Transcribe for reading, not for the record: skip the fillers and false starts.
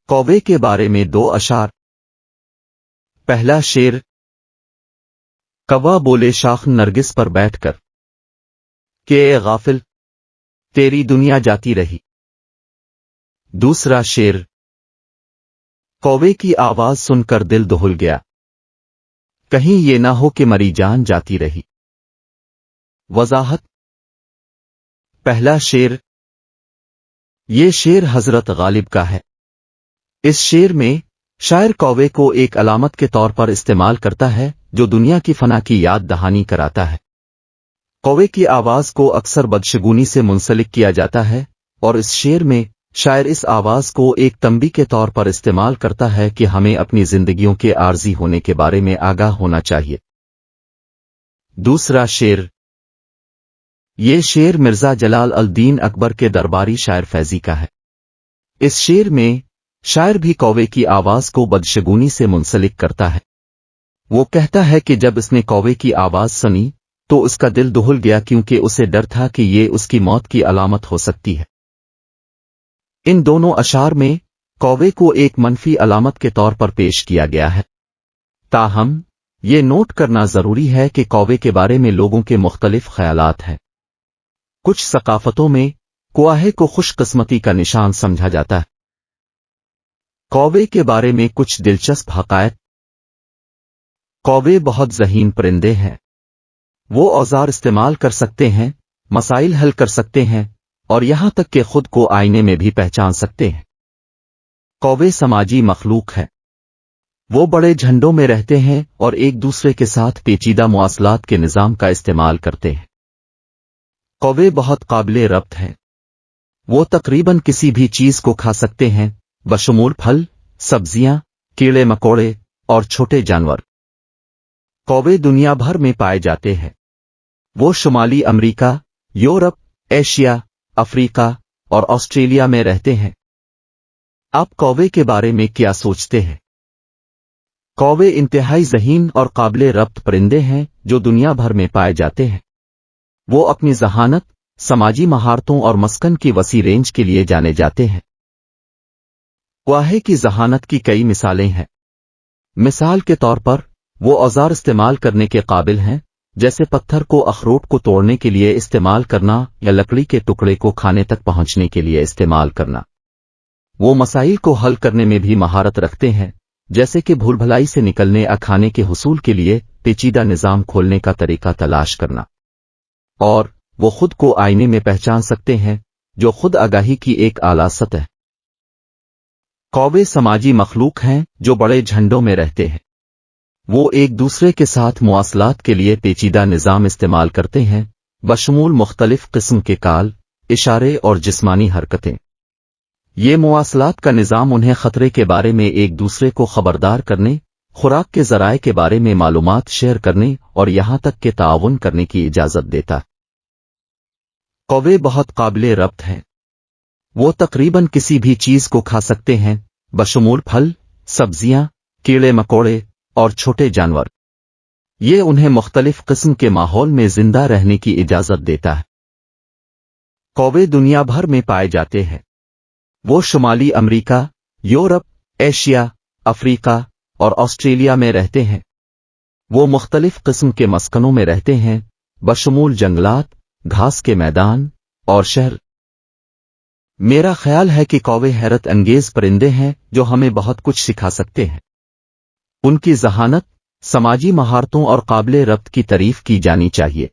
कौवे के बारे में 2 अशार। पहला शेर। कौवा बोले शाख नरगिस पर बैठकर कि ए गाफिल, तेरी दुनिया जाती रही। दूसरा शेर। कौवे की आवाज सुनकर दिल दहल गया, कहीं ये ना हो कि मरी जान जाती रही। वजाहत। पहला शेर। ये शेर हजरत गालिब का है। इस शेर में शायर कौवे को एक अलामत के तौर पर इस्तेमाल करता है जो दुनिया की फना की याद दहानी कराता है। कौवे की आवाज को अक्सर बदशगुनी से मुंसलिक किया जाता है और इस शेर में शायर इस आवाज को एक तंबी के तौर पर इस्तेमाल करता है कि हमें अपनी जिंदगियों के आर्जी होने के बारे में आगाह होना चाहिए। दूसरा शेर। ये शेर मिर्जा जलाल अल दीन अकबर के दरबारी शायर फैजी का है। इस शेर में शायर भी कौवे की आवाज को बदशगुनी से मुंसलिक करता है। वो कहता है कि जब इसने कौवे की आवाज सुनी तो उसका दिल दहल गया क्योंकि उसे डर था कि ये उसकी मौत की अलामत हो सकती है। इन दोनों अशार में कौवे को एक मनफी अलामत के तौर पर पेश किया गया है। ताहम ये नोट करना जरूरी है कि कौवे के बारे में लोगों के मुख्तलिफ ख्यालात हैं। कुछ सकाफतों में कौवे को खुशकिस्मती का निशान समझा जाता है। कौवे के बारे में कुछ दिलचस्प हक़ायक़। कौवे बहुत ज़हीन परिंदे हैं। वो औजार इस्तेमाल कर सकते हैं, मसाइल हल कर सकते हैं और यहां तक कि खुद को आईने में भी पहचान सकते हैं। कौवे समाजी मखलूक है। वो बड़े झंडों में रहते हैं और एक दूसरे के साथ पेचीदा मुआसलात के निज़ाम का इस्तेमाल करते हैं। कौवे बहुत काबिले रब्त हैं। वो तकरीबन किसी भी चीज को खा सकते हैं, बशमूल फल, सब्जियां, कीड़े मकोड़े और छोटे जानवर। कौवे दुनिया भर में पाए जाते हैं। वो शुमाली अमेरिका, यूरोप, एशिया, अफ्रीका और ऑस्ट्रेलिया में रहते हैं। आप कौवे के बारे में क्या सोचते हैं? कौवे इंतहाई ज़हीन और काबिले रब्त परिंदे हैं जो दुनिया भर में पाए जाते हैं। वो अपनी ज़हानत, समाजी महारतों और मस्कन की वसी रेंज के लिए जाने जाते हैं। कौवे की ज़हानत की कई मिसालें हैं। मिसाल के तौर पर वो औजार इस्तेमाल करने के काबिल हैं, जैसे पत्थर को अखरोट को तोड़ने के लिए इस्तेमाल करना या लकड़ी के टुकड़े को खाने तक पहुंचने के लिए इस्तेमाल करना। वो मसाइल को हल करने में भी महारत रखते हैं, जैसे कि भूल भुलाई से निकलने या खाने के हुसूल के लिए पेचीदा निज़ाम खोलने का तरीका तलाश करना। और वो खुद को आईने में पहचान सकते हैं, जो खुद आगाही की एक आला सतह। कौवे समाजी मखलूक हैं जो बड़े झंडों में रहते हैं। वो एक दूसरे के साथ मुआसलात के लिए पेचीदा निज़ाम इस्तेमाल करते हैं, बशमूल मुख्तलिफ किस्म के काल, इशारे और जिस्मानी हरकतें। ये मुआसलात का निज़ाम उन्हें खतरे के बारे में एक दूसरे को खबरदार करने, खुराक के ज़राए के बारे में मालूमात शेयर करने और यहां तक के ताउन करने की इजाज़त देता। कौवे बहुत काबिले रब्त हैं। वो तकरीबन किसी भी चीज को खा सकते हैं, बशमूल फल, सब्जियां, कीड़े मकोड़े और छोटे जानवर। ये उन्हें मुख्तलिफ किस्म के माहौल में जिंदा रहने की इजाजत देता है। कौवे दुनिया भर में पाए जाते हैं। वो शुमाली अमेरिका, यूरोप, एशिया, अफ्रीका और ऑस्ट्रेलिया में रहते हैं। वो मुख्तलिफ किस्म के मस्कनों में रहते हैं, बशमूल जंगलात, घास के मैदान और शहर। मेरा ख्याल है कि कौवे हैरत अंगेज परिंदे हैं जो हमें बहुत कुछ सिखा सकते हैं। उनकी ज़हानत, समाजी महारतों और काबिले रब्त की तारीफ की जानी चाहिए।